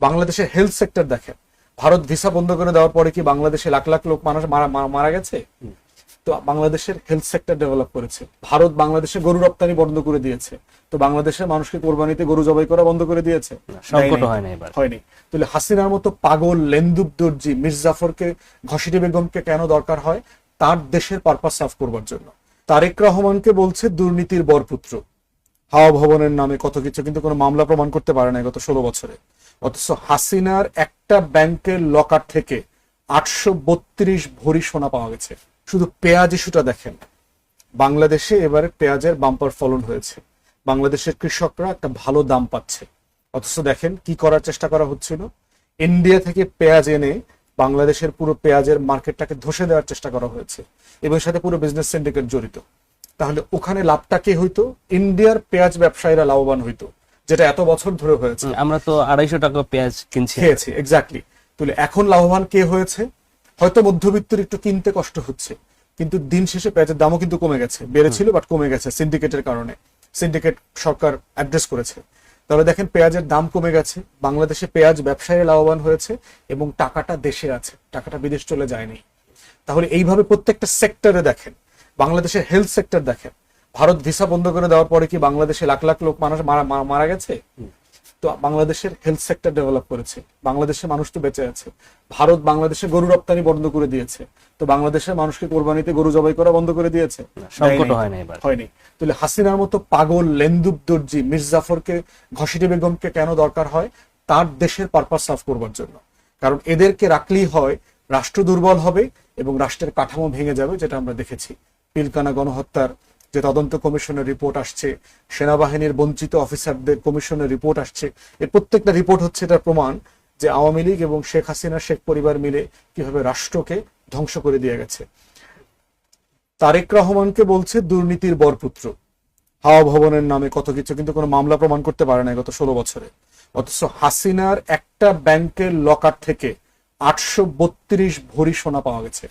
বাংলাদেশের health sector দেখেন, Bharat visa বন্ধ করে দেওয়ার পরে কি বাংলাদেশে লাখ লাখ লোক মানুষ মারা গেছে? তো বাংলাদেশের হেলথ সেক্টর ডেভেলপ করেছে। ভারত বাংলাদেশে গরু রপ্তানি বন্ধ করে দিয়েছে, তো বাংলাদেশের মানুষকে কোরবানিতে গরু জবাই করা বন্ধ করে দিয়েছে? হয়নি। তাহলে হাসিনার মতো পাগল লেন্দুব দর্জি মির্জাফরকে, ঘসিটি বেগমকে কেন দরকার হয়? তার দেশের পারপাস সাফ করবার জন্য। তারেক রহমানকে বলছে দুর্নীতির বরপুত্র, হাওয়া ভবনের নামে কত কিছু, কিন্তু কোনো মামলা প্রমাণ করতে পারে না গত 16 বছরে। অথচ হাসিনার একটা ব্যাংকের লকার থেকে 832 ভরি সোনা পাওয়া গেছে। শুধু পেঁয়াজ ইস্যুটা দেখেন, বাংলাদেশে এবারে পেঁয়াজের বাম্পার ফলন হয়েছে, বাংলাদেশের কৃষকরা একটা ভালো দাম পাচ্ছে। অথচ দেখেন কি করার চেষ্টা করা হচ্ছিল, ইন্ডিয়া থেকে পেঁয়াজ এনে বাংলাদেশের পুরো পেঁয়াজের মার্কেটটাকে ধসে দেওয়ার চেষ্টা করা হয়েছে, এবং সাথে পুরো বিজনেস সিন্ডিকেট জড়িত। তাহলে ওখানে লাভটা কে হইতো? ইন্ডিয়ার পেঁয়াজ ব্যবসায়ীরা লাভবান হইতো, যেটা এত বছর ধরে হয়েছে। আমরা তো 250 টাকা পেঁয়াজ খেয়েছি, এক্স্যাক্টলি। তাহলে এখন লাভবান কে হয়েছে? হয়তো মধ্যবিত্তের একটু কিনতে কষ্ট হচ্ছে, কিন্তু দিন শেষে পেঁয়াজের দামও কিন্তু কমে গেছে, বেড়েছিল বাট কমে গেছে সিন্ডিকেটের কারণে। সিন্ডিকেট সরকার অ্যাড্রেস করেছে। তাহলে দেখেন পেঁয়াজের দাম কমে গেছে, বাংলাদেশে পেঁয়াজ ব্যবসায়ী লাভবান হয়েছে, এবং টাকাটা দেশে আছে, টাকাটা বিদেশ চলে যায়নি। তাহলে এইভাবে প্রত্যেকটা সেক্টরে দেখেন, বাংলাদেশের হেলথ সেক্টর দেখেন, ভারত ভিসা বন্ধ করে দেওয়ার পরে কি বাংলাদেশে লাখ লাখ লোক মানুষ মারা গেছে? তো বাংলাদেশের হেলথ সেক্টর ডেভেলপ করেছে, বাংলাদেশের মানুষ তো বেঁচে আছে। ভারত বাংলাদেশে গরু রপ্তানি বন্ধ করে দিয়েছে, তো বাংলাদেশের মানুষকে কোরবানিতে গরু জবাই করা বন্ধ করে দিয়েছে? হয়নি। তাহলে হাসিনার মতো পাগল লেন্দুব দর্জি মির্জাফরকে, ঘসিটি বেগমকে কেন দরকার হয়? তার দেশের পারপাস সাফ করবার জন্য। কারণ এদেরকে রাখলেই হয় রাষ্ট্র দুর্বল হবে এবং রাষ্ট্রের কাঠামো ভেঙে যাবে, যেটা আমরা দেখেছি। পিলকানা গণহত্যার যে তদন্ত কমিশনের রিপোর্ট আসছে, সেনাবাহিনীর বঞ্চিত অফিসারদের কমিশনের রিপোর্ট আসছে, এর প্রত্যেকটা রিপোর্ট হচ্ছে এটার প্রমাণ যে আওয়ামী লীগ এবং শেখ হাসিনা শেখ পরিবার মিলে কিভাবে রাষ্ট্রকে ধ্বংস করে দিয়ে গেছে। তারেক রহমানকে বলছে দুর্নীতির বরপুত্র, হাওয়া ভবনের নামে কত কিছু, কিন্তু কোনো মামলা প্রমাণ করতে পারে না গত 16 বছরে। অথচ হাসিনার একটা ব্যাংকের লকার থেকে 832 ভরি সোনা পাওয়া গেছে।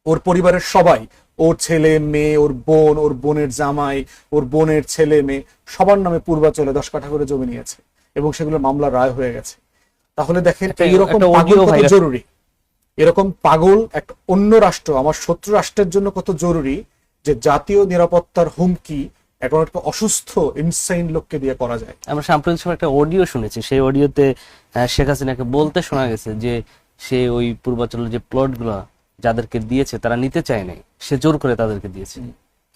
ওর পরিবারের সবাই, ওর ছেলে মেয়ে, ওর বোন, ওর বোনের জামাই, ওর বোনের ছেলে মেয়ে, সবার নামে পূর্বাচলে 10 কাঠা করে জমি নিয়েছে, এবং সেগুলো মামলা রায় হয়ে গেছে। তাহলে দেখেন এইরকম পাগল কত জরুরি, এরকম পাগল একটা অন্য রাষ্ট্র, আমার শত্রু রাষ্ট্রের জন্য কত জরুরি, যে জাতীয় নিরাপত্তার হুমকি এখন একটা অসুস্থ ইনসাইন লোককে দিয়ে করা যায়। আমরা সাম্প্রতিক সময় একটা অডিও শুনেছি, সেই অডিওতে শেখ হাসিনাকে বলতে শোনা গেছে যে সে ওই পূর্বাচলের যে প্লট গুলা যাদেরকে দিয়েছে তারা নিতে চায় নাই, সে জোর করে তাদেরকে দিয়েছে।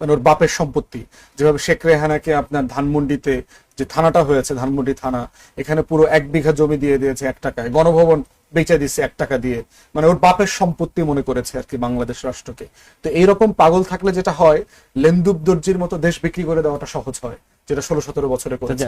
মানে ওর বাপের সম্পত্তি, যেভাবে শেখ রেহানাকে আপনার ধানমন্ডিতে যে থানাটা হয়েছে, ধানমন্ডি থানা, এখানে পুরো 1 বিঘা জমি দিয়ে দিয়েছে 1 টাকায়, গণভবন বেচে দিচ্ছে 1 টাকা দিয়ে, মানে ওর বাপের সম্পত্তি মনে করেছে আর কি বাংলাদেশ রাষ্ট্রকে। তো এইরকম পাগল থাকলে যেটা হয়, লেন্দুব দর্জির মতো দেশ বিক্রি করে দেওয়াটা সহজ হয়, যেটা 16-17 বছরে করেছে।